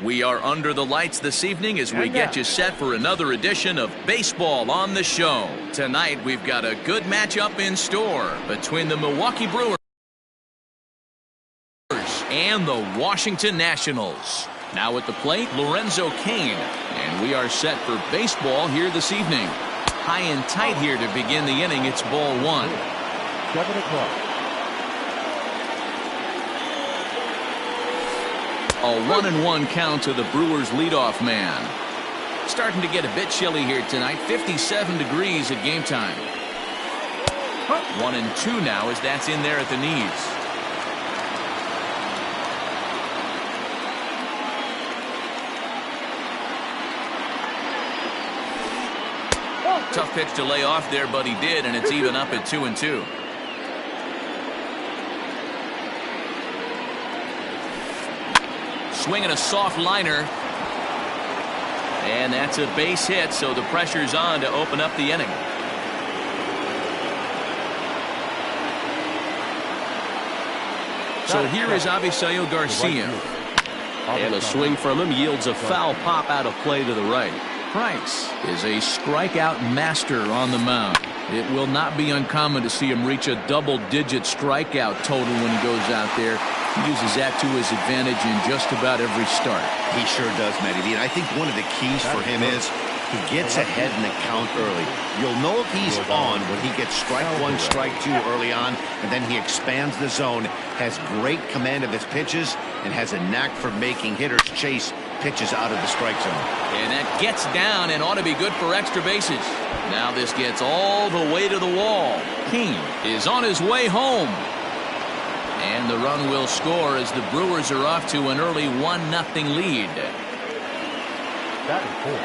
We are under the lights this evening as we get you set for another edition of Baseball on the Show. Tonight, we've got a good matchup in store between the Milwaukee Brewers and the Washington Nationals. Now at the plate, Lorenzo Cain. And we are set for baseball here this evening. High and tight here to begin the inning. It's ball one. 7 o'clock. A 1-1 count to the Brewers leadoff man. Starting to get a bit chilly here tonight. 57 degrees at game time. 1-2 now as that's in there at the knees. Tough pitch to lay off there, but he did, and it's even up at 2-2. Swinging a soft liner. And that's a base hit, so the pressure's on to open up the inning. So here is Avisail Garcia. And a swing from him yields a foul pop out of play to the right. Price is a strikeout master on the mound. It will not be uncommon to see him reach a double-digit strikeout total when he goes out there. He uses that to his advantage in just about every start. He sure does, Matty V. And I think one of the keys for him is he gets ahead in the count early. You'll know if he's on when he gets strike one, strike two early on, and then he expands the zone, has great command of his pitches, and has a knack for making hitters chase pitches out of the strike zone. And that gets down and ought to be good for extra bases. Now this gets all the way to the wall. King is on his way home. And the run will score as the Brewers are off to an early 1-0 lead. That is four.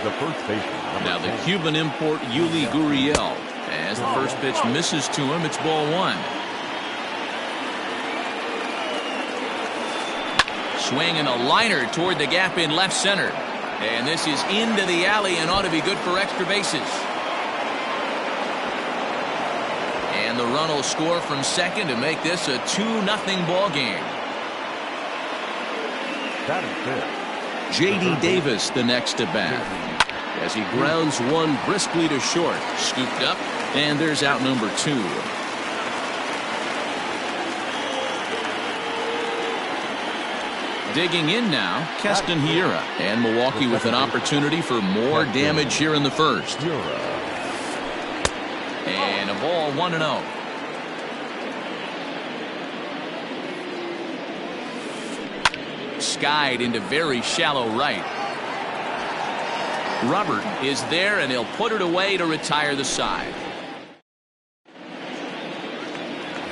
The first baseman. Now the Cuban import Yuli Gurriel. As the first pitch misses to him, it's ball one. Swinging a liner toward the gap in left center. And this is into the alley and ought to be good for extra bases. And the run will score from second to make this a 2-0 ball game. That is fifth. J.D. Davis the next to bat as he grounds one briskly to short. Scooped up, and there's out number two. Digging in now, Keston Hiura. And Milwaukee with an opportunity for more damage here in the first. And a ball 1-0. Skied into very shallow right. Robert is there, and he'll put it away to retire the side.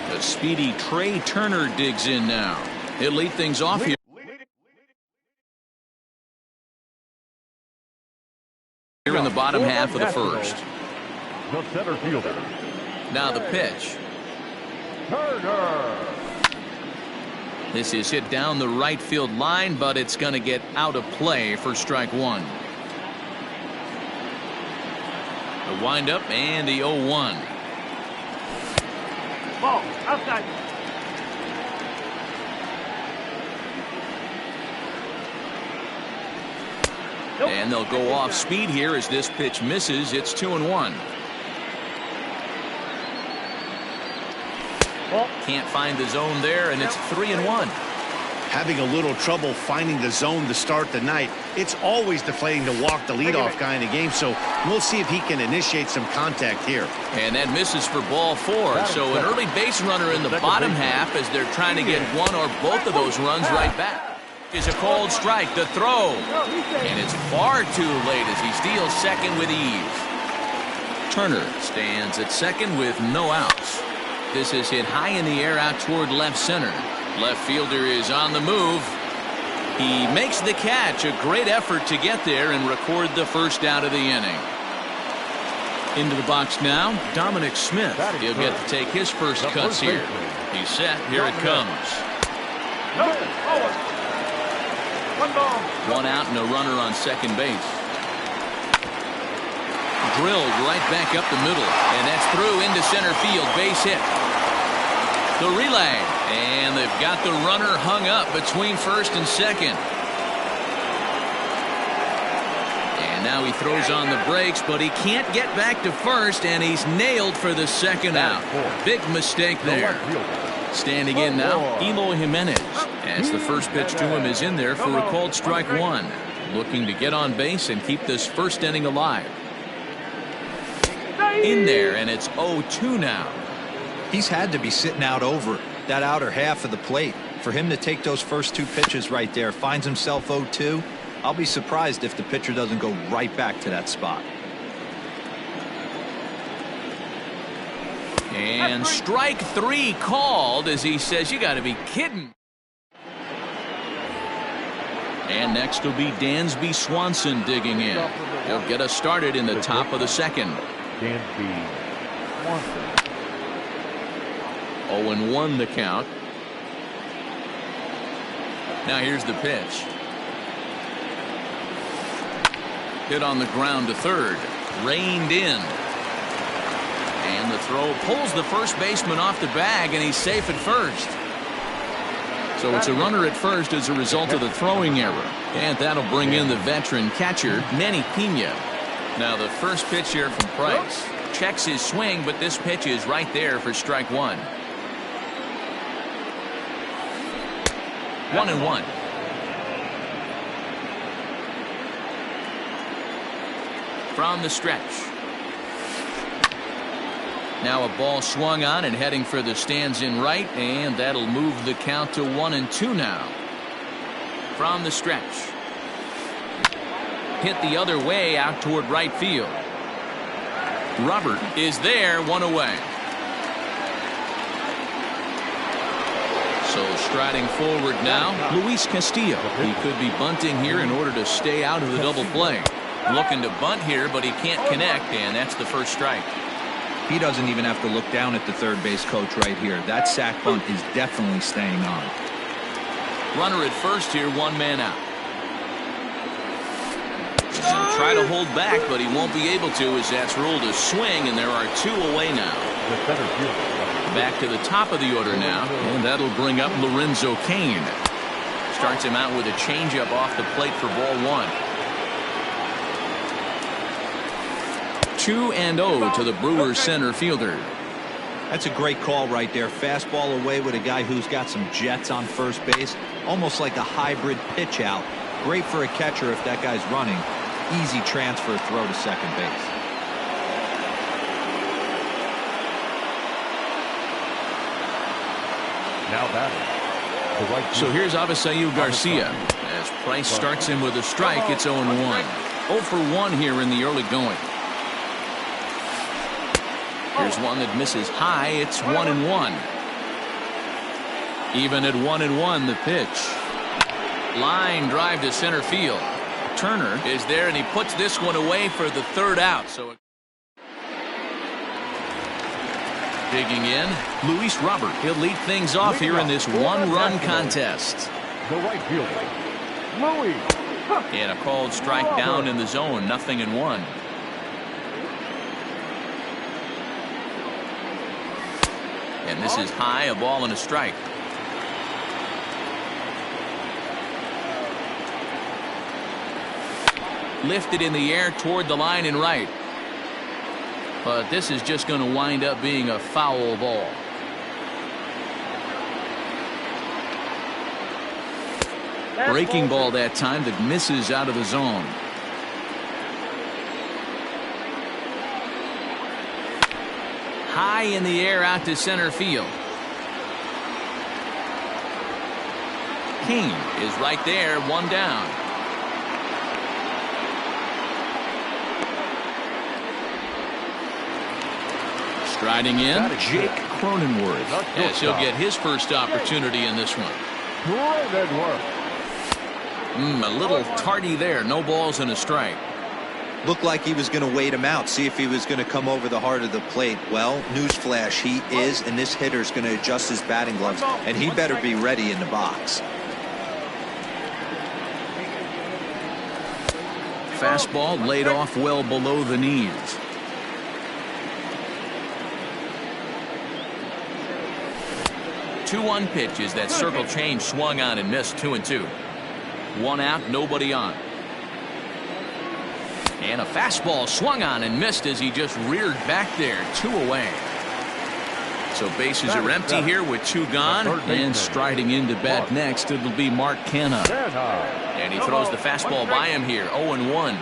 The speedy Trey Turner digs in now. He'll lead things off here in the bottom half of the first. The center fielder. Now the pitch. Turner. This is hit down the right field line, but it's going to get out of play for strike one. The windup and the 0-1. Ball outside. And they'll go off speed here as this pitch misses. It's 2-1. Can't find the zone there, and it's 3-1. Having a little trouble finding the zone to start the night. It's always deflating to walk the leadoff guy in the game, so we'll see if he can initiate some contact here. And that misses for ball four. So an early base runner in the bottom half as they're trying to get one or both of those runs right back. Is a cold strike. The throw. And it's far too late as he steals second with ease. Turner stands at second with no outs. This is hit high in the air out toward left center. Left fielder is on the move. He makes the catch. A great effort to get there and record the first out of the inning. Into the box now, Dominic Smith. He'll get to take his first cuts here. He's set. Here it comes. One out and a runner on second base. Drilled right back up the middle, and that's through into center field. Base hit. The relay, and they've got the runner hung up between first and second. Now he throws on the brakes, but he can't get back to first, and he's nailed for the second out. Big mistake there. Standing in now, Eloy Jimenez, as the first pitch to him is in there for a called strike one. Looking to get on base and keep this first inning alive. In there, and it's 0-2 now. He's had to be sitting out over that outer half of the plate. For him to take those first two pitches right there, finds himself 0-2. I'll be surprised if the pitcher doesn't go right back to that spot. And strike three called as he says, you got to be kidding. And next will be Dansby Swanson digging in. He'll get us started in the top of the second. Dansby Swanson. 0-1 the count. Now here's the pitch. Hit on the ground to third. Reined in. And the throw pulls the first baseman off the bag, and he's safe at first. So it's a runner at first as a result of the throwing error. And that'll bring in the veteran catcher, Manny Pena. Now the first pitch here from Price. Checks his swing, but this pitch is right there for strike one. 1-1. From the stretch. Now a ball swung on and heading for the stands in right, and that'll move the count to 1-2 now. From the stretch. Hit the other way out toward right field. Robert is there, one away. So striding forward now, Luis Castillo. He could be bunting here in order to stay out of the double play. Looking to bunt here, but he can't connect, and that's the first strike. He doesn't even have to look down at the third base coach right here. That sac bunt is definitely staying on. Runner at first here, one man out. He's going to try to hold back, but he won't be able to as that's ruled a swing, and there are two away now. Back to the top of the order now, and that'll bring up Lorenzo Cain. Starts him out with a changeup off the plate for ball one. 2-0 to the Brewers center fielder. That's a great call right there. Fastball away with a guy who's got some jets on first base. Almost like a hybrid pitch out. Great for a catcher if that guy's running. Easy transfer throw to second base. Now batting. The right so here's Avisail Garcia. As Price starts him with a strike, it's 0-1. 0 for 1 here in the early going. Here's one that misses high. It's 1-1. Even at 1-1, the pitch. Line drive to center field. Turner is there, and he puts this one away for the third out. So digging in, Luis Robert. He'll lead things off here in this one-run contest. The right fielder, Louis. And a called strike down in the zone. 0-1. And this is high, a ball and a strike. Lifted in the air toward the line and right. But this is just going to wind up being a foul ball. Breaking ball that time that misses out of the zone. High in the air out to center field. King is right there, one down. Striding in, Jake Cronenworth. Yes, he'll get his first opportunity in this one. A little tardy there. No balls and a strike. Looked like he was going to wait him out, see if he was going to come over the heart of the plate. Well, newsflash, he is, and this hitter's going to adjust his batting gloves, and he better be ready in the box. Fastball laid off well below the knees. Two-one pitches. That circle change swung on and missed. 2-2. One out, nobody on. And a fastball swung on and missed as he just reared back there. 2 away. So bases are empty here with 2 gone. And striding into bat next, it'll be Mark Canha. And he throws the fastball by him here. 0-1.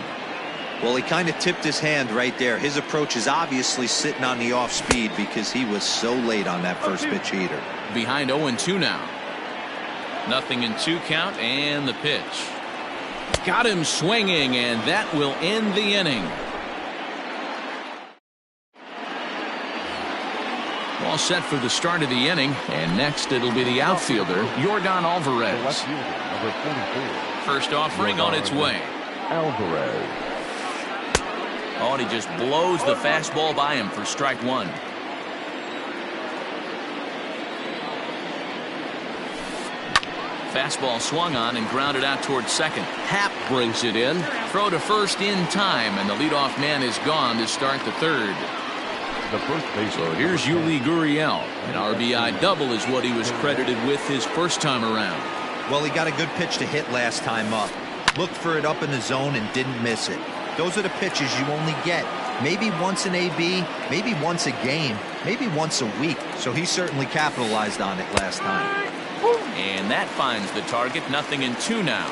Well, he kind of tipped his hand right there. His approach is obviously sitting on the off speed because he was so late on that first pitch heater. Behind 0-2 now. 0-2 count and the pitch. Got him swinging, and that will end the inning. All set for the start of the inning, and next it'll be the outfielder, Yordan Alvarez. First offering on its way. Alvarez. Oh, and he just blows the fastball by him for strike 1. Fastball swung on and grounded out towards second. Happ brings it in. Throw to first in time, and the leadoff man is gone to start the third. The first base. So here's Yuli Gurriel. An RBI double is what he was credited with his first time around. Well, he got a good pitch to hit last time up. Looked for it up in the zone and didn't miss it. Those are the pitches you only get. Maybe once an AB, maybe once a game, maybe once a week. So he certainly capitalized on it last time. And that finds the target. 0-2 now.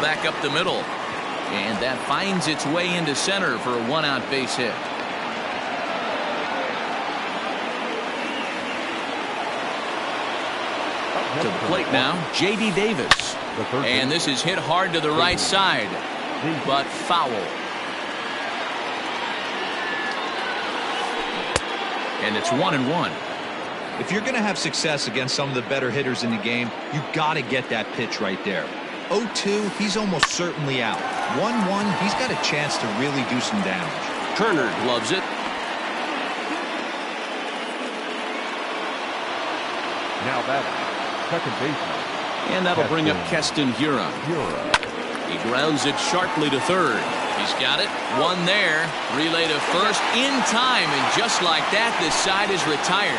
Back up the middle. And that finds its way into center for a 1-out base hit. To the plate now, J.D. Davis. And this is hit hard to the right side, but foul. And it's 1-1. If you're going to have success against some of the better hitters in the game, you got to get that pitch right there. 0-2, he's almost certainly out. 1-1, he's got a chance to really do some damage. Turner gloves it. Now batting, second baseman. And that'll bring up Keston Hiura. He grounds it sharply to third. He's got it. One there. Relay to first in time, and just like that, this side is retired.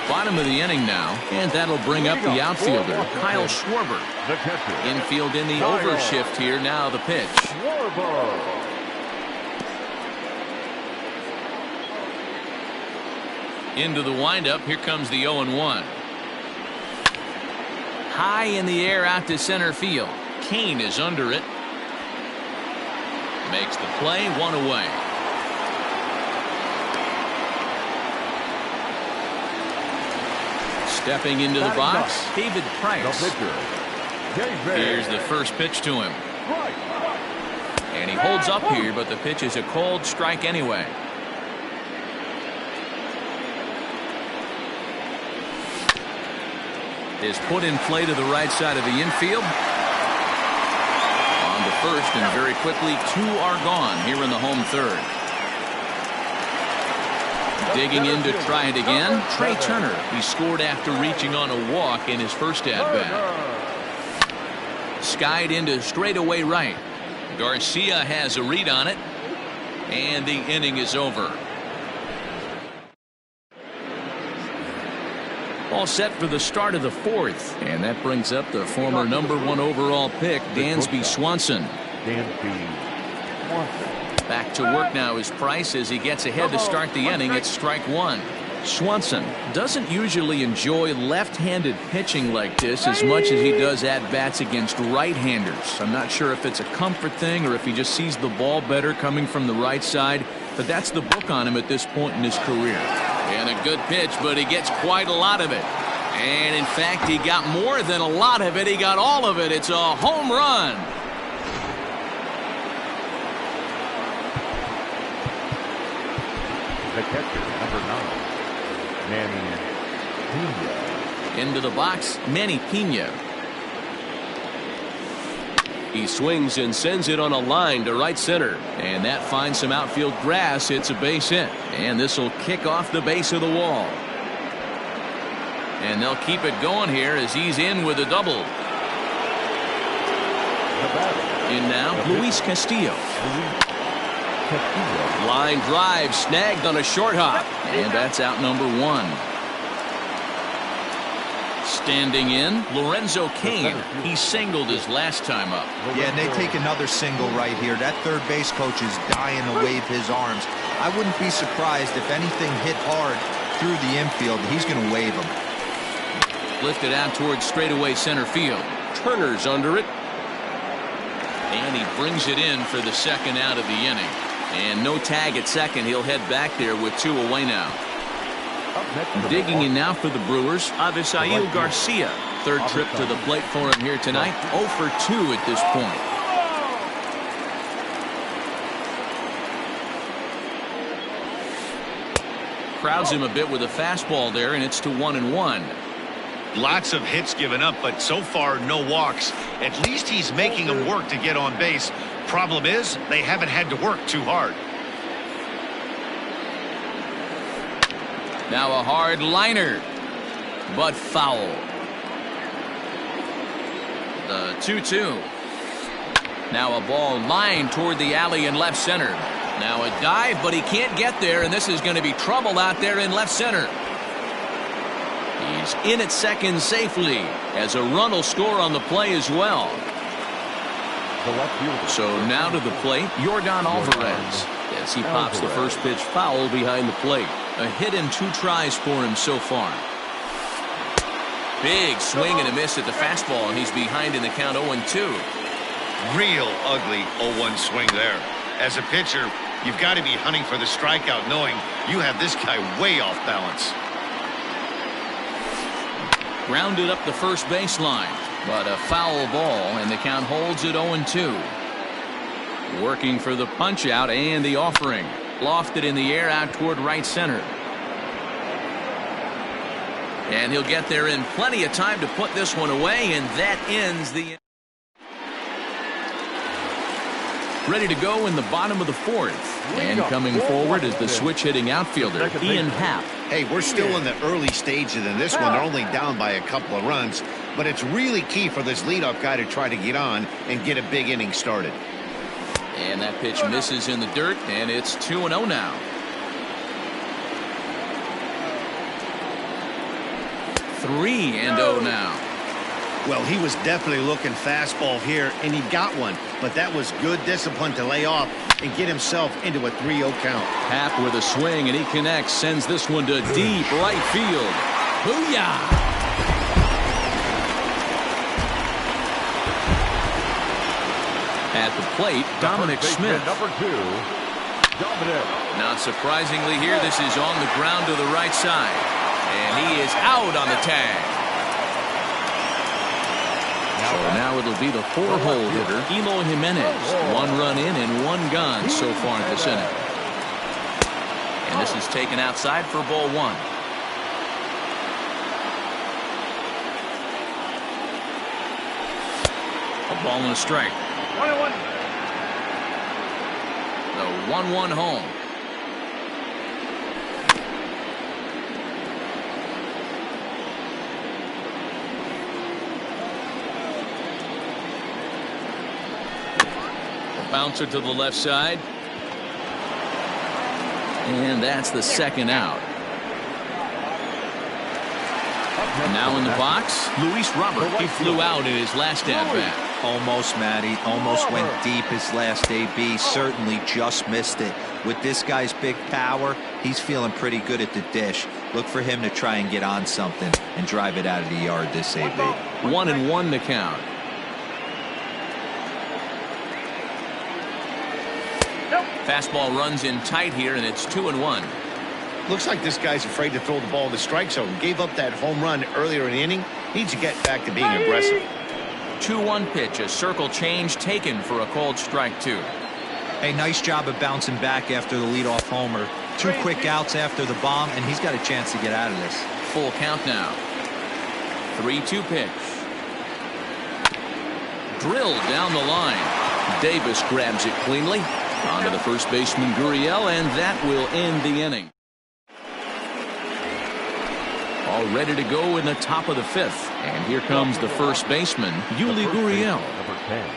Bottom of the inning now, and that'll bring up the outfielder, Kyle Schwarber. Infield in the overshift here. Now the pitch. Into the windup. Here comes the 0-1. High in the air out to center field. Kane is under it. Makes the play. 1 away. Stepping into the box, David Price. Here's the first pitch to him. And he holds up here, but the pitch is a cold strike anyway. Is put in play to the right side of the infield. On to first, and very quickly 2 are gone here in the home third. Digging in to try it again, Trey Turner. He scored after reaching on a walk in his first at-bat. Skied into straightaway right. Garcia has a read on it, and the inning is over. All set for the start of the fourth, and that brings up the former #1 overall pick, Dansby Swanson. Back to work now is Price as he gets ahead to start the inning. It's strike 1. Swanson doesn't usually enjoy left-handed pitching like this as much as he does at-bats against right-handers. I'm not sure if it's a comfort thing or if he just sees the ball better coming from the right side, but that's the book on him at this point in his career. And a good pitch, but he gets quite a lot of it. And in fact, he got more than a lot of it. He got all of it. It's a home run. The catcher, number 9, Manny Pena. Into the box, Manny Pena. He swings and sends it on a line to right center. And that finds some outfield grass. It's a base hit. And this will kick off the base of the wall. And they'll keep it going here as he's in with a double. In now, Luis Castillo. Line drive snagged on a short hop. And that's out number 1. Standing in, Lorenzo Cain. He singled his last time up. Yeah, and they take another single right here. That third base coach is dying to wave his arms. I wouldn't be surprised if anything hit hard through the infield. He's going to wave them. Lifted out towards straightaway center field. Turner's under it. And he brings it in for the second out of the inning. And no tag at second. He'll head back there with 2 away now. Digging in now for the Brewers, Avisail Garcia. Third trip to the plate for him here tonight. 0 for 2 at this point. Crowds him a bit with a fastball there, and it's to 1-1. Lots of hits given up, but so far no walks. At least he's making them work to get on base. Problem is, they haven't had to work too hard. Now a hard liner, but foul. The 2-2. Now a ball lined toward the alley in left center. Now a dive, but he can't get there, and this is going to be trouble out there in left center. He's in at second safely, as a run will score on the play as well. So now to the plate, Yordan Alvarez, as he pops the first pitch foul behind the plate. A hit and 2 tries for him so far. Big swing and a miss at the fastball, and he's behind in the count 0-2. Real ugly 0-1 swing there. As a pitcher, you've got to be hunting for the strikeout, knowing you have this guy way off balance. Grounded up the first baseline, but a foul ball, and the count holds at 0-2. Working for the punch out and the offering. Lofted in the air out toward right center. And he'll get there in plenty of time to put this one away, and that ends the... Ready to go in the bottom of the 4th. And coming forward is the switch-hitting outfielder, Ian Happ. Hey, we're still in the early stages in this one. They're only down by a couple of runs, but it's really key for this leadoff guy to try to get on and get a big inning started. And that pitch misses in the dirt, and it's 2-0 now. 3-0 now. Well, he was definitely looking fastball here, and he got one. But that was good discipline to lay off and get himself into a 3-0 count. Happ with a swing, and he connects, sends this one to deep right field. Booyah! At the plate, Dominic Smith. Number 2, Dominic. Not surprisingly here, this is on the ground to the right side. And he is out on the tag. So now it'll be the 4-hole hitter, Eloy Jimenez. 1 run in and 1 gone so far in this inning. And this is taken outside for ball 1. A ball and a strike. 1-1. The 1-1 home. Bouncer to the left side. And that's the second out. Now in the box, Luis Robert. He flew out in his last at-bat. Almost, Matty. Almost went deep his last AB. Certainly just missed it. With this guy's big power, he's feeling pretty good at the dish. Look for him to try and get on something and drive it out of the yard this AB. 1-1 to count. Fastball runs in tight here, and it's 2-1. Looks like this guy's afraid to throw the ball in the strike zone. Gave up that home run earlier in the inning. Needs to get back to being aggressive. 2-1 pitch, a circle change taken for a called strike 2. Hey, nice job of bouncing back after the leadoff homer. 2 quick outs after the bomb, and he's got a chance to get out of this. Full count now. 3-2 pitch. Drilled down the line. Davis grabs it cleanly. On to the first baseman, Gurriel, and that will end the inning. All ready to go in the top of the 5th. And here comes the first baseman, Yuli Gurriel. Number 10.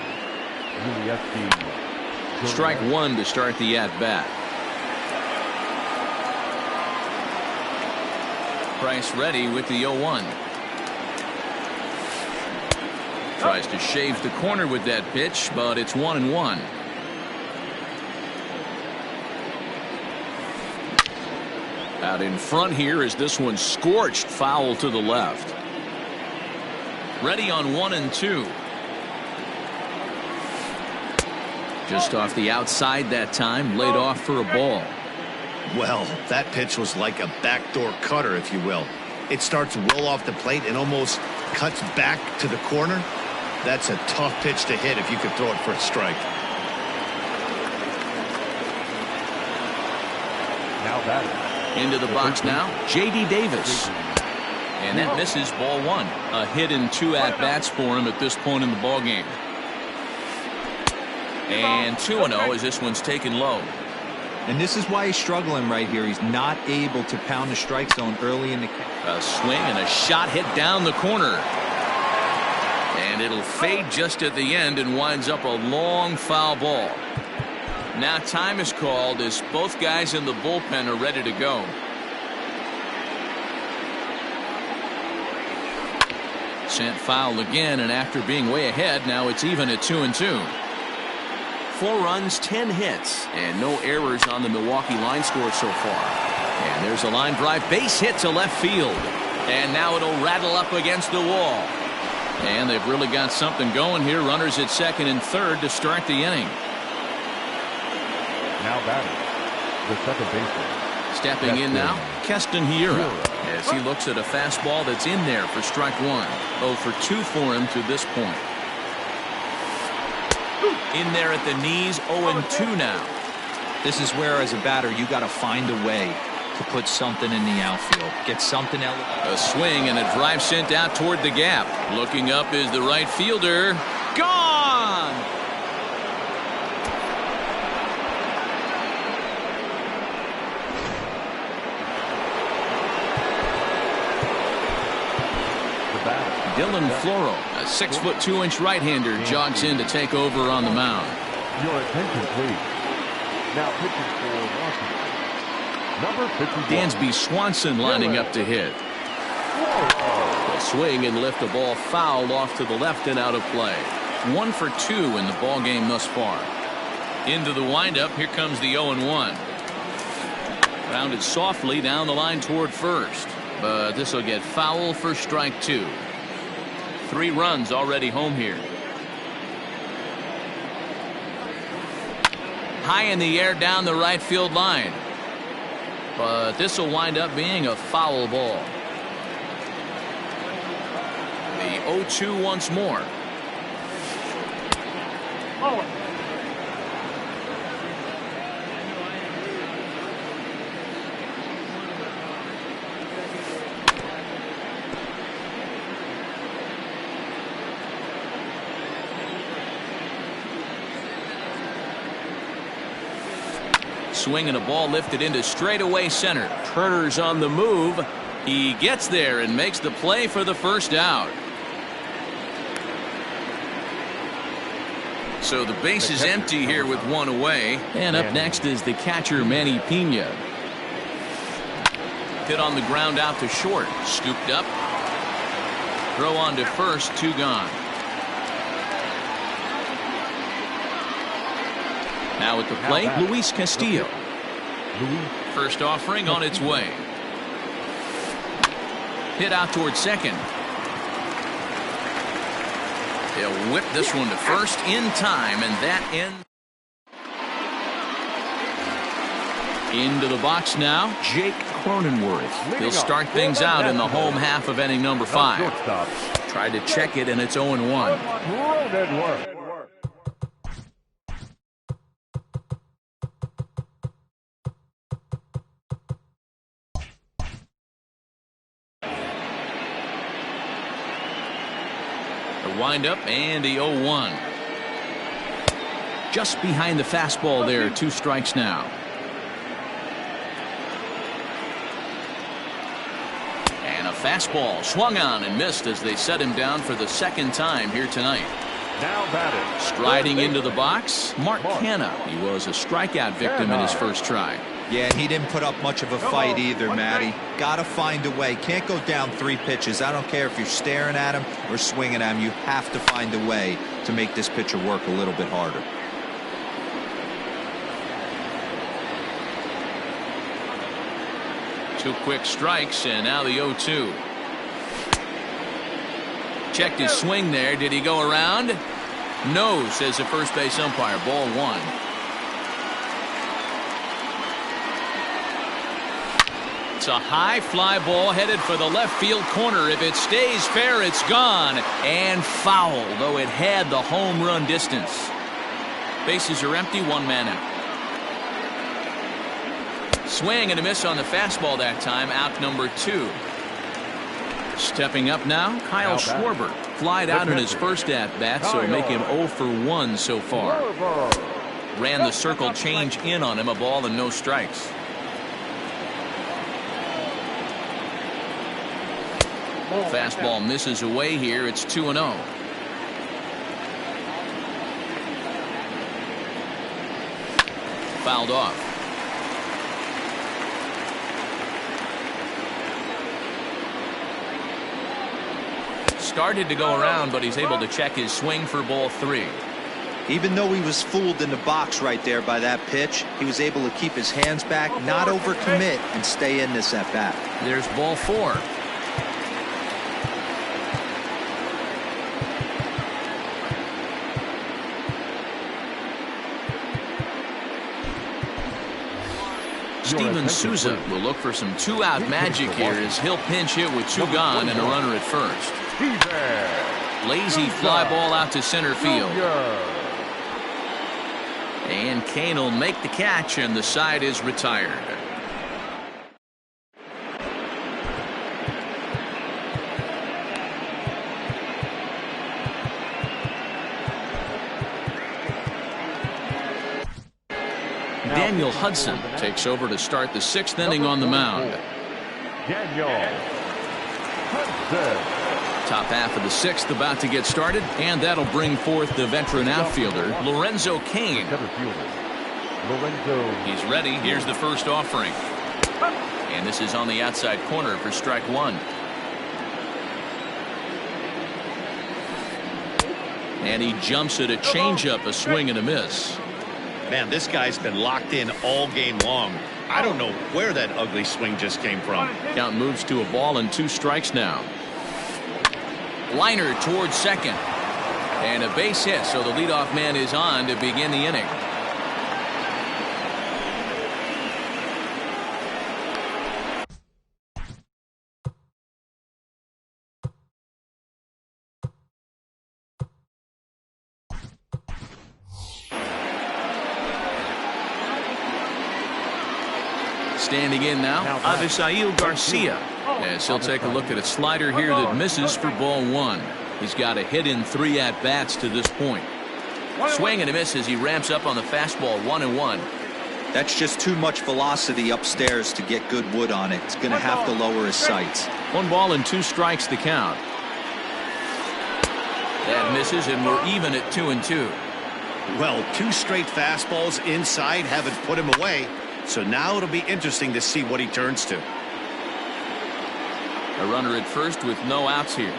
Strike 1 to start the at-bat. Price ready with the 0-1. Tries to shave the corner with that pitch, but it's 1-1. Out in front here is this one scorched foul to the left. Ready on 1-2. Just off the outside that time, laid off for a ball. Well, that pitch was like a backdoor cutter, if you will. It starts well off the plate and almost cuts back to the corner. That's a tough pitch to hit if you could throw it for a strike. Now batting. Into the box now, J.D. Davis. And that misses, ball one. A hit and 2 at-bats for him at this point in the ballgame. And 2-0 as this one's taken low. And this is why he's struggling right here. He's not able to pound the strike zone early in the game. A swing and a shot hit down the corner. And it'll fade just at the end and winds up a long foul ball. Now time is called as both guys in the bullpen are ready to go. Sent foul again, and after being way ahead, now it's even at 2-2. 4 runs, 10 hits, and no errors on the Milwaukee line score so far. And there's a line drive base hit to left field. And now it'll rattle up against the wall. And they've really got something going here. Runners at second and third to start the inning. Now batting, the second baseman. Stepping in now, Keston Hiura, as he looks at a fastball that's in there for strike one. 0 for 2 for him to this point. In there at the knees, 0-2 now. This is where, as a batter, you got to find a way to put something in the outfield. Get something out. A swing and a drive sent out toward the gap. Looking up is the right fielder. Gone! Dylan Floro, a 6'2" right-hander, jogs in to take over on the mound. Your attention, please. Now pitching for Washington, number 51. Dansby Swanson lining up to hit. A swing and lift a ball foul off to the left and out of play. 1 for 2 in the ball game thus far. Into the windup, here comes the 0-1. Rounded softly down the line toward first, but this will get foul for strike 2. 3 runs already home here. High in the air down the right field line. But this will wind up being a foul ball. The 0-2 once more. Swing and a ball lifted into straightaway center. Turner's on the move. He gets there and makes the play for the first out. So the base is empty here with 1 away. And up next is the catcher, Manny Pena. Hit on the ground out to short. Scooped up. Throw on to first. 2 gone. Now at the plate, Luis Castillo. First offering on its way. Hit out towards second. They'll whip this one to first in time, and that ends. Into the box now, Jake Cronenworth. He'll start things out in the home half of inning number 5. Tried to check it, and it's 0-1. Windup and the 0-1. Just behind the fastball there. 2 strikes now. And a fastball swung on and missed as they set him down for the 2nd time here tonight. Now batting. Striding into the box, Mark Canha. He was a strikeout victim in his first try. Yeah, and he didn't put up much of a fight either, Matty. Got to find a way. Can't go down 3 pitches. I don't care if you're staring at him or swinging at him. You have to find a way to make this pitcher work a little bit harder. Two quick strikes, and now the 0-2. Checked his swing there. Did he go around? No, says the first base umpire. Ball 1. It's a high fly ball headed for the left field corner. If it stays fair, it's gone. And foul, though it had the home run distance. Bases are empty, 1 man out. Swing and a miss on the fastball that time. Out number 2. Stepping up now, Kyle Schwarber. Flied out in his first at-bat, so make him 0 for 1 so far. Ran the circle change in on him, a ball and no strikes. Fastball misses away here. It's 2-0. Fouled off. Started to go around, but he's able to check his swing for ball 3. Even though he was fooled in the box right there by that pitch, he was able to keep his hands back, not overcommit, and stay in this at-bat. There's ball 4. Steven Souza will look for some 2-out magic here as he'll pinch hit with 2 gone and a runner at first. Lazy fly ball out to center field. And Kane will make the catch, and the side is retired. Daniel Hudson takes over to start the 6th inning on the mound. Daniel Hudson. Top half of the 6th about to get started, and that'll bring forth the veteran outfielder, Lorenzo Cain. He's ready. Here's the first offering. And this is on the outside corner for strike 1. And he jumps at a changeup, a swing and a miss. Man, this guy's been locked in all game long. I don't know where that ugly swing just came from. Count moves to a ball and 2 strikes now. Liner towards second. And a base hit, so the leadoff man is on to begin the inning. Standing in now, Avisail Garcia, as he'll take a look at a slider here that misses for ball 1. He's got a hit in 3 at-bats to this point. Swing and a miss as he ramps up on the fastball. 1-1. That's just too much velocity upstairs to get good wood on it. It's going to have to lower his sights. 1 ball and 2 strikes the count. That misses, and we're even at 2-2. Well, 2 straight fastballs inside haven't put him away. So now it'll be interesting to see what he turns to. A runner at first with no outs here.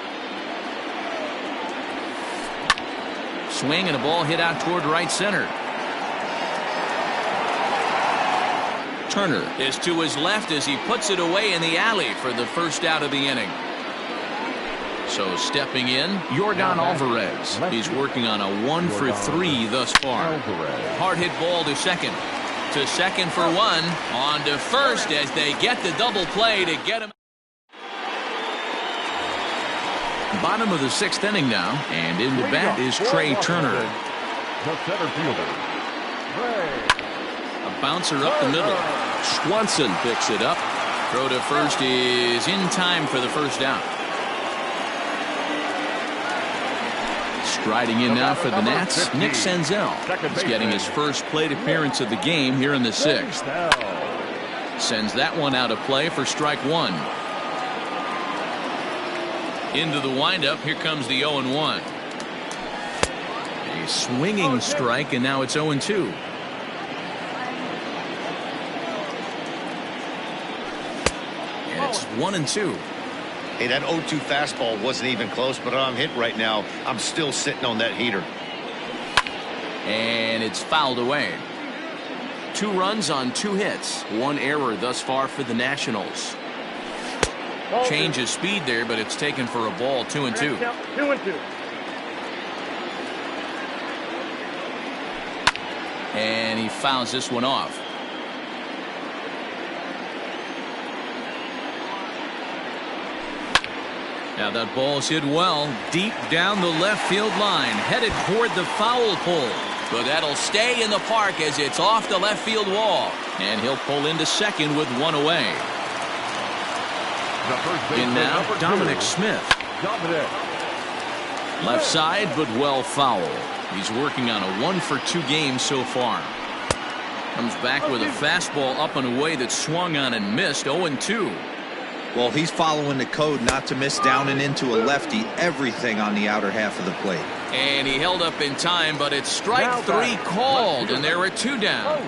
Swing and a ball hit out toward right center. Turner is to his left as he puts it away in the alley for the first out of the inning. So stepping in, Yordan Alvarez. He's working on a 1 for 3 thus far. Hard hit ball to second. To second for 1. On to first as they get the double play to get him. Bottom of the 6th inning now, and in the bat is Trey Turner. The center fielder, A bouncer up the middle. Swanson picks it up. Throw to first is in time for the first out. Striding in now for the Nats, Nick Senzel. He's getting his first plate appearance of the game here in the 6th. Sends that one out of play for strike 1. Into the windup, here comes the 0-1. A swinging strike, and now it's 0-2. It's 1-2. Hey, that 0-2 fastball wasn't even close, but I'm hit right now. I'm still sitting on that heater. And it's fouled away. 2 runs on 2 hits. 1 error thus far for the Nationals. Change of speed there, but it's taken for a ball. 2-2. 2-2. And he fouls this one off. Now that ball's hit well, deep down the left field line, headed toward the foul pole. But that'll stay in the park as it's off the left field wall. And he'll pull into second with 1 away. In now, Dominic Smith. Left side, but well foul. He's working on a 1-for-2 game so far. Comes back with a fastball up and away that swung on and missed. 0-2. Well, he's following the code not to miss down and into a lefty. Everything on the outer half of the plate. And he held up in time, but it's strike 3 called, and there are 2 down.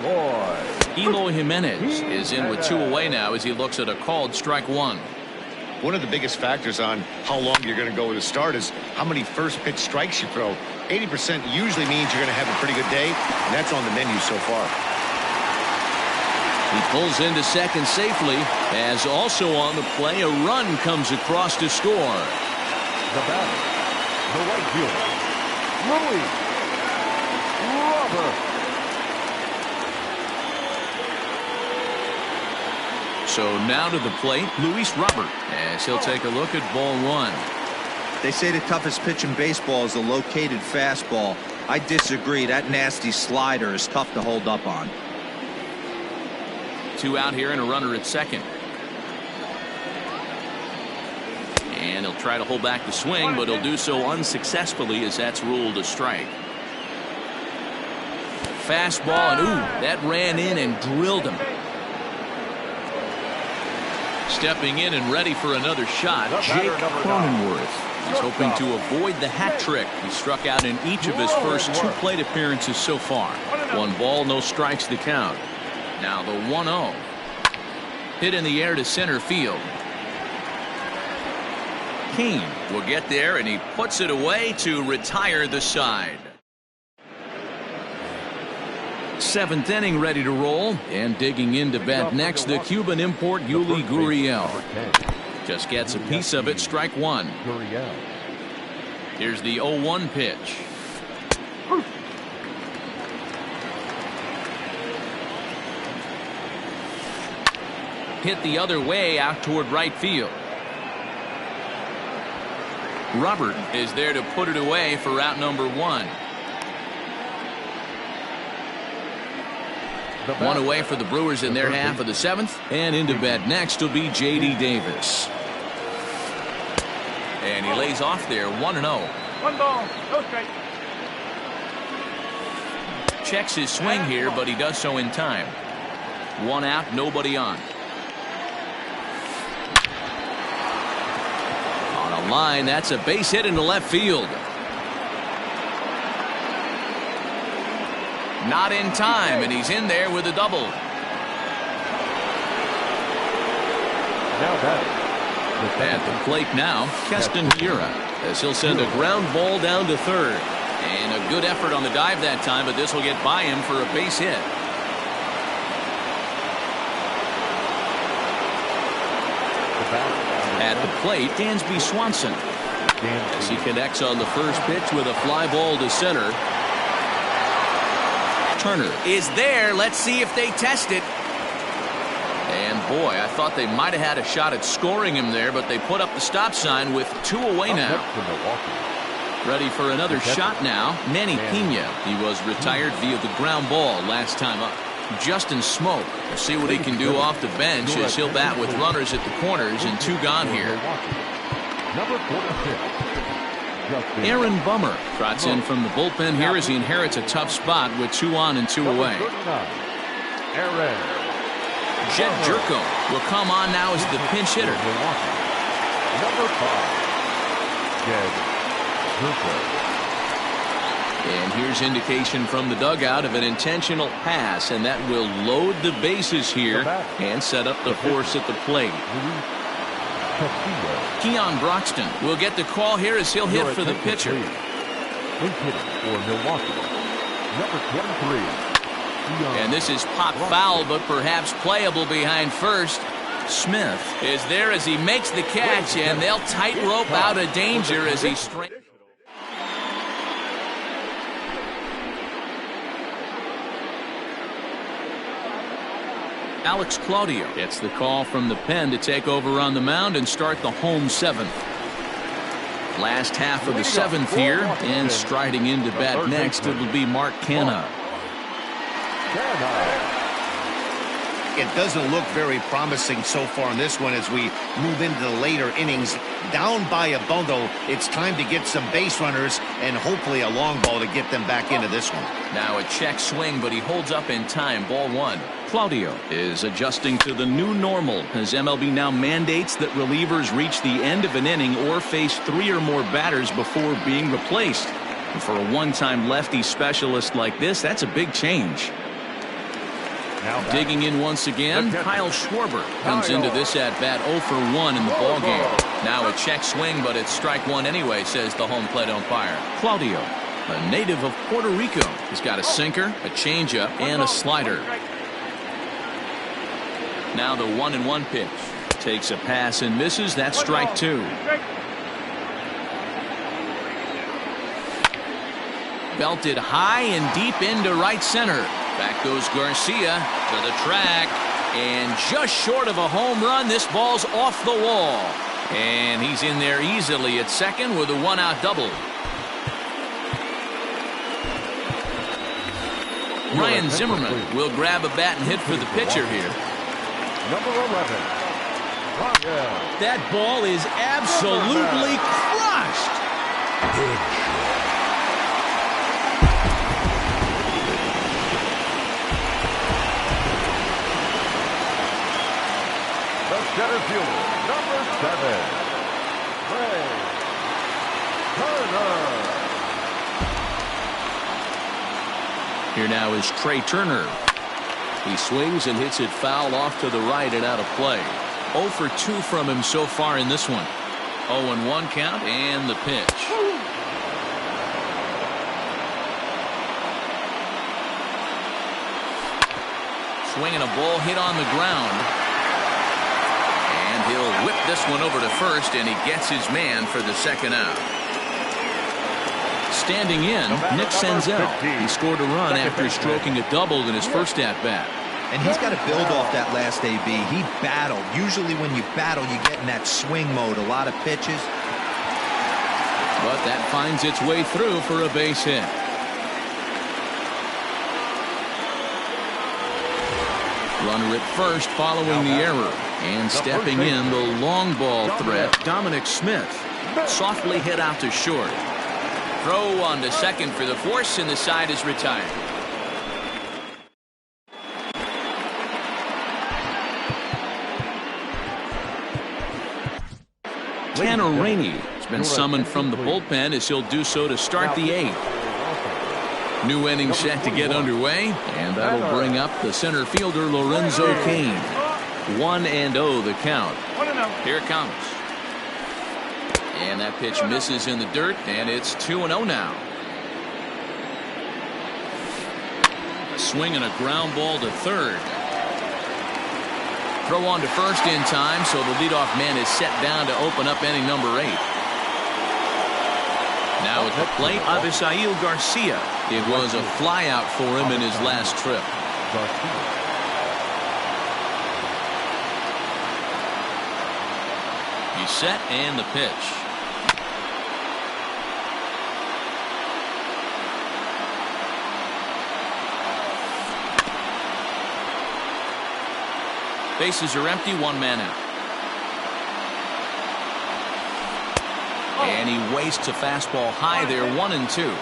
Eloy Jimenez is in with 2 away now as he looks at a called strike 1. One of the biggest factors on how long you're going to go with a start is how many first pitch strikes you throw. 80% usually means you're going to have a pretty good day, and that's on the menu so far. He pulls into second safely, as also on the play, a run comes across to score. The batter, the right fielder, Louis Robert. So now to the plate, Luis Robert, as he'll take a look at ball 1. They say the toughest pitch in baseball is a located fastball. I disagree. That nasty slider is tough to hold up on. 2 out here and a runner at second. And he'll try to hold back the swing, but he'll do so unsuccessfully as that's ruled a strike. Fastball, and ooh, that ran in and drilled him. Stepping in and ready for another shot, Jake Cronenworth. He's hoping to avoid the hat trick. He struck out in each of his first 2 plate appearances so far. 1 ball, no strikes to count. Now the 1-0. Hit in the air to center field. Kane will get there, and he puts it away to retire the side. 7th inning ready to roll, and digging in to bat next, the Cuban import Yuli Gurriel. Just gets a piece of it, strike 1. Here's the 0-1 pitch. Hit the other way out toward right field. Robert is there to put it away for out number 1. 1 away for the Brewers in their half of the 7th, and into bat next will be J.D. Davis. And he lays off there, 1-0. 1 ball, no strike. Checks his swing here, but he does so in time. 1 out, nobody on. On a line, that's a base hit into left field. Not in time, and he's in there with a double. Now that. At the plate now, Keston Hiura, as he'll send a ground ball down to third. And a good effort on the dive that time, but this will get by him for a base hit. At the plate, Dansby Swanson, as he connects on the first pitch with a fly ball to center. Turner is there. Let's see if they test it. And boy, I thought they might have had a shot at scoring him there, but they put up the stop sign with 2 away now. Ready for another shot now, Manny Pena. He was retired via the ground ball last time up. Justin Smoke, we'll see what he can do off the bench as he'll bat with runners at the corners and 2 gone here. Number 46. Aaron Bummer trots in from the bullpen here as he inherits a tough spot with 2 on and 2 away. Aaron. Jed Jerko will come on now as the pinch hitter. Number 5. Jed Jerko. And here's indication from the dugout of an intentional pass, and that will load the bases here and set up the force at the plate. Keon Broxton will get the call here as he'll hit for the pitcher. He's hitting for Milwaukee. Number 23. And this is pop foul, but perhaps playable behind first. Smith is there as he makes the catch, and they'll tightrope out of danger as he straight. Alex Claudio gets the call from the pen to take over on the mound and start the home seventh. Last half of the seventh here, and striding into bat next, it'll be Mark Canha. It doesn't look very promising so far in this one as we move into the later innings. Down by a bundle, it's time to get some base runners and hopefully a long ball to get them back into this one. Now a check swing, but he holds up in time. Ball one. Claudio is adjusting to the new normal as MLB now mandates that relievers reach the end of an inning or face 3 or more batters before being replaced. And for a one-time lefty specialist like this, that's a big change. Now digging in once again, Kyle Schwarber comes into this at-bat 0 for 1 in the ballgame. Now a check swing, but it's strike one anyway, says the home plate umpire. Claudio, a native of Puerto Rico, has got a sinker, a changeup, and a slider. Now the 1-1 pitch. Takes a pass and misses. That's strike two. Belted high and deep into right center. Back goes Garcia to the track, and just short of a home run. This ball's off the wall, and he's in there easily at second with a 1-out double. Ryan Zimmerman will grab a bat and hit for the pitcher here. Number 11. That ball is absolutely crushed. The center fielder, number 7. Trey Turner. Here now is Trey Turner. He swings and hits it foul off to the right and out of play. 0 for 2 from him so far in this one. 0-1 count and the pitch. Swinging a ball hit on the ground. And he'll whip this one over to first, and he gets his man for the second out. Standing in, Nick Senzel. He scored a run after stroking a double in his first at-bat. And he's got to build off that last AB. He battled. Usually when you battle, you get in that swing mode. A lot of pitches. But that finds its way through for a base hit. Runner at first following the error. And stepping in, the long ball threat, Dominic Smith. Softly hit out to short. Throw on to second for the force, and the side is retired. Tanner Rainey has been summoned from the bullpen as he'll do so to start the 8th. New inning set to get underway, and that'll bring up the center fielder Lorenzo Cain. 1-0 the count. Here it comes. And that pitch misses in the dirt, and it's 2-0 now. A swing and a ground ball to third. Throw on to first in time, so the leadoff man is set down to open up inning number 8. Now at the plate, Abisail Garcia. It was a flyout for him in his last trip. He's set, and the pitch. Bases are empty, 1 man out. And he wastes a fastball high there, 1-2.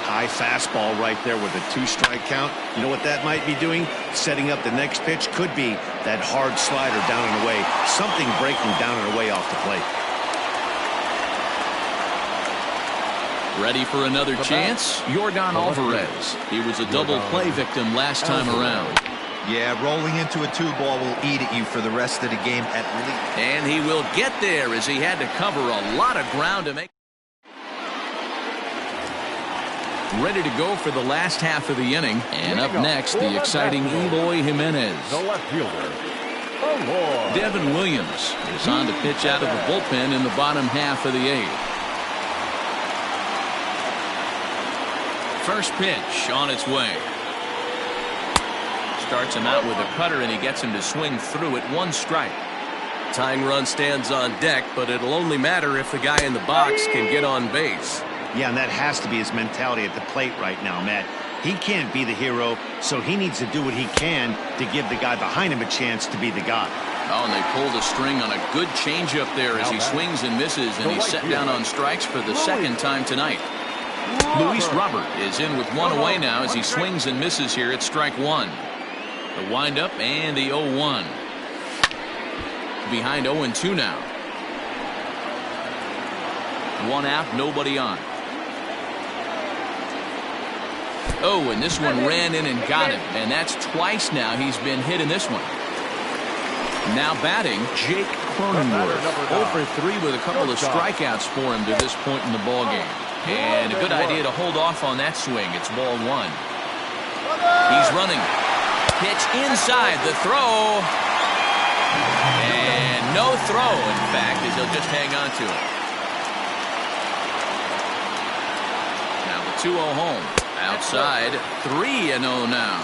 High fastball right there with a 2-strike count. You know what that might be doing? Setting up the next pitch. Could be that hard slider down and away. Something breaking down and away off the plate. Ready for another chance? Yordan Alvarez. He was a double play victim last time around. Yeah, rolling into a 2-ball will eat at you for the rest of the game at least. And he will get there as he had to cover a lot of ground to make. Ready to go for the last half of the inning. And up next, the exciting Eloy Jimenez. The left fielder. Devin Williams is on to pitch out of the bullpen in the bottom half of the 8th. First pitch on its way. Starts him out with a cutter, and he gets him to swing through it. 1 strike. Tying run stands on deck, but it'll only matter if the guy in the box can get on base. Yeah, and that has to be his mentality at the plate right now, Matt. He can't be the hero, so he needs to do what he can to give the guy behind him a chance to be the guy. Oh, and they pull the string on a good changeup there as he swings and misses, and he's set down on strikes for the second time tonight. Luis Robert is in with 1 away now as he swings and misses here at strike 1. The windup and the 0-1. Behind 0-2 now. 1 out, nobody on. Oh, and this one ran in and got him, and that's twice now he's been hit in this one. Now batting, Jake Cronenworth. 0 for 3 with a couple of strikeouts for him to this point in the ballgame. And a good idea to hold off on that swing. It's ball 1. He's running. Pitch inside, the throw. And no throw, in fact, as he'll just hang on to it. Now the 2-0 home. Outside, 3-0 now.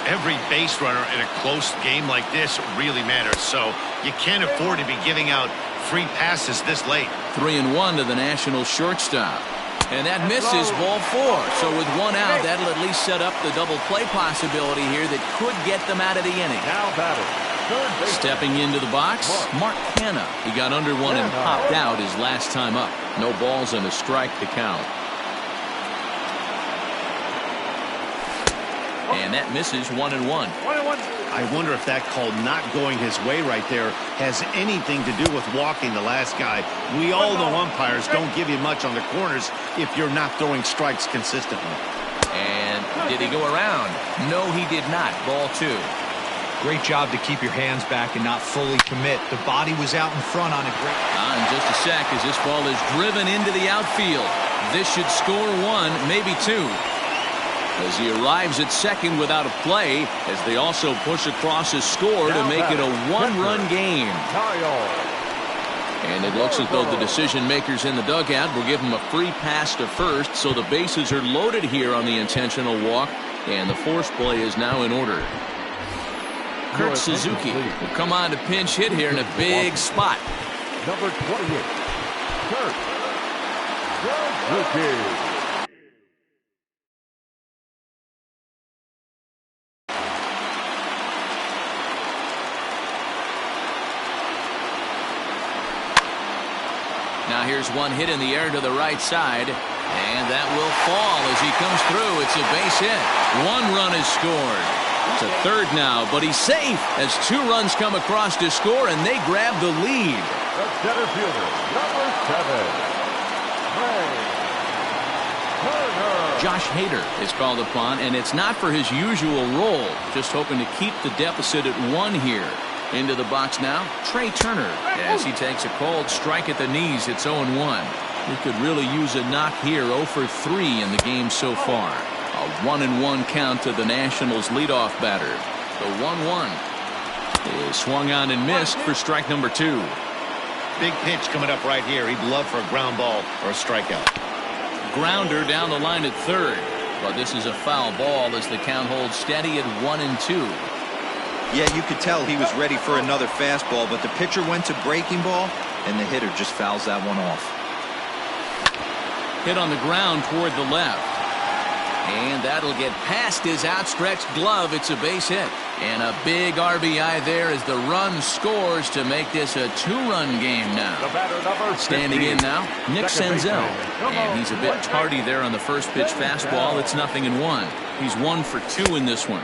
Every base runner in a close game like this really matters, so you can't afford to be giving out free passes this late. 3-1 to the National shortstop. And that misses, ball 4. So with 1 out, that'll at least set up the double play possibility here that could get them out of the inning. Now batting. Stepping into the box, Mark Hanna. He got under 1 and popped out his last time up. No balls and a strike to count. And that misses 1-1. I wonder if that call not going his way right there has anything to do with walking the last guy. We all know umpires don't give you much on the corners if you're not throwing strikes consistently. And did he go around? No, he did not. Ball 2. Great job to keep your hands back and not fully commit. The body was out in front on a great. In just a sec as this ball is driven into the outfield. This should score 1, maybe 2. As he arrives at second without a play, as they also push across his score to make it a 1-run game. And it looks as though the decision makers in the dugout will give him a free pass to first, so the bases are loaded here on the intentional walk, and the force play is now in order. Kurt Suzuki will come on to pinch hit here in a big spot. Number 28, Kurt Suzuki. Now here's one hit in the air to the right side, and that will fall as he comes through. It's a base hit. 1 run is scored. It's a 3rd now, but he's safe as 2 runs come across to score, and they grab the lead. The center fielder, number 7, Josh Hader is called upon, and it's not for his usual role, just hoping to keep the deficit at 1 here. Into the box now, Trey Turner, as he takes a cold strike at the knees. It's 0-1. He could really use a knock here. 0 for 3 in the game so far. A 1-1 count to the Nationals' leadoff batter. The 1-1 is swung on and missed for strike number 2. Big pitch coming up right here. He'd love for a ground ball or a strikeout. Grounder down the line at 3rd. But this is a foul ball as the count holds steady at 1-2. Yeah, you could tell he was ready for another fastball, but the pitcher went to breaking ball, and the hitter just fouls that one off. Hit on the ground toward the left. And that'll get past his outstretched glove. It's a base hit. And a big RBI there as the run scores to make this a 2-run game now. Standing in now, Nick Senzel. And he's a bit tardy there on the first pitch fastball. It's 0-1. He's 1 for 2 in this one.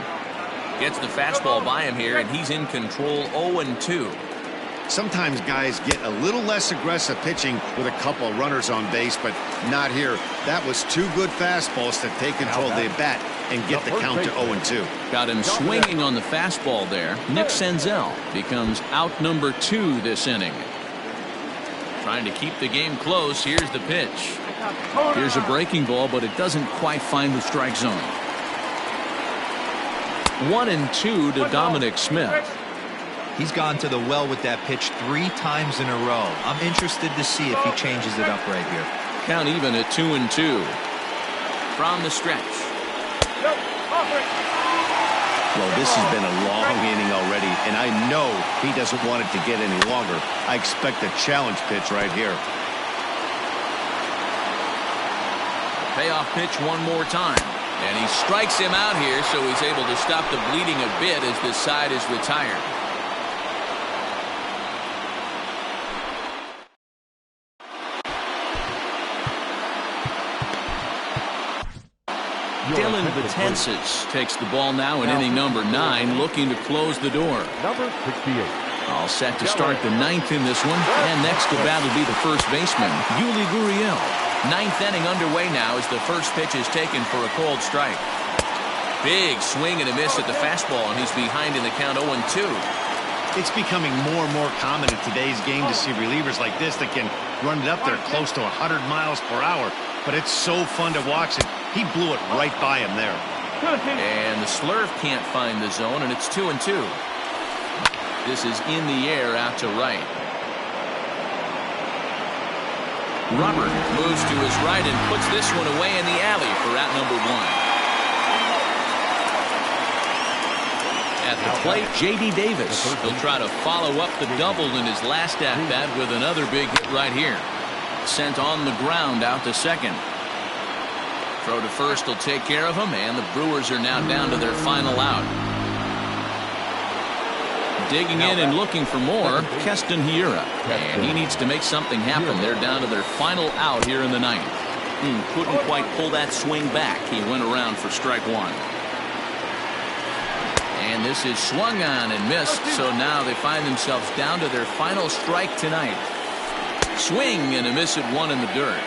Gets the fastball by him here, and he's in control. 0-2. Sometimes guys get a little less aggressive pitching with a couple runners on base, but not here. That was 2 good fastballs to take control of the bat and get the count to 0-2. Got him swinging on the fastball there. Nick Senzel becomes out number 2 this inning. Trying to keep the game close. Here's the pitch. Here's a breaking ball, but it doesn't quite find the strike zone. 1-2 to Dominic Smith. He's gone to the well with that pitch 3 times in a row. I'm interested to see if he changes it up right here. Count even at 2-2. From the stretch. Well, this has been a long inning already, and I know he doesn't want it to get any longer. I expect a challenge pitch right here. Payoff pitch one more time. And he strikes him out here, so he's able to stop the bleeding a bit as this side is retired. Dylan Betances takes the ball now in inning number 9, looking to close the door. Number 68. All set to start the 9th in this one. And next to bat will be the first baseman, Yuli Gurriel. 9th inning underway now as the first pitch is taken for a called strike. Big swing and a miss at the fastball, and he's behind in the count 0-2. It's becoming more and more common in today's game to see relievers like this that can run it up there close to 100 miles per hour. But it's so fun to watch it. He blew it right by him there. And the slurve can't find the zone, and it's 2-2. This is in the air out to right. Robert moves to his right and puts this one away in the alley for out number 1. At the plate, J.D. Davis. He'll try to follow up the double in his last at-bat with another big hit right here. Sent on the ground out to second. Throw to first will take care of him, and the Brewers are now down to their final out. Digging in and looking for more, Keston Hiura. And he needs to make something happen. They're down to their final out here in the 9th. Couldn't quite pull that swing back. He went around for strike 1. And this is swung on and missed, so now they find themselves down to their final strike tonight. Swing and a miss at 1 in the dirt.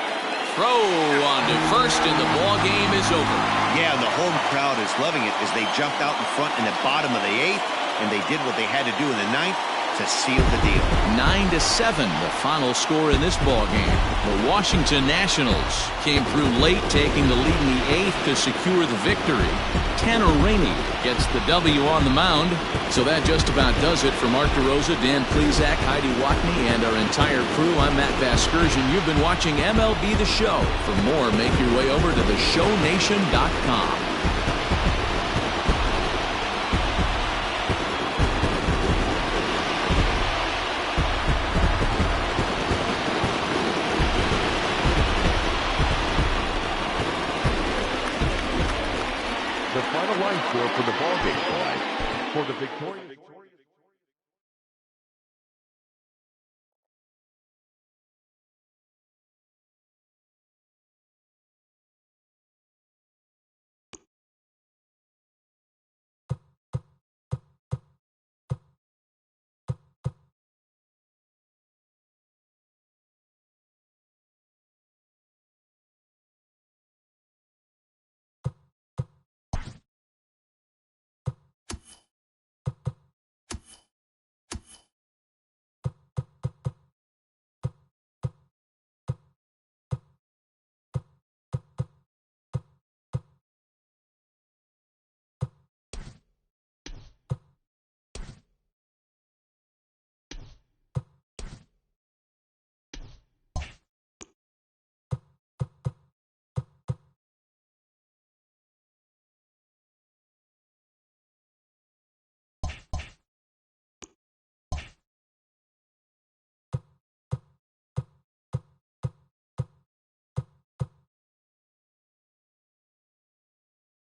Throw on to first, and the ball game is over. Yeah, and the home crowd is loving it as they jumped out in front in the bottom of the 8th, and they did what they had to do in the 9th to seal the deal. 9-7, the final score in this ball game. The Washington Nationals came through late, taking the lead in the 8th to secure the victory. Tanner Rainey gets the W on the mound. So that just about does it for Mark DeRosa, Dan Plesac, Heidi Watney, and our entire crew. I'm Matt Vasgersian. You've been watching MLB The Show. For more, make your way over to theshownation.com. The final line score for the ballgame tonight. For the victorious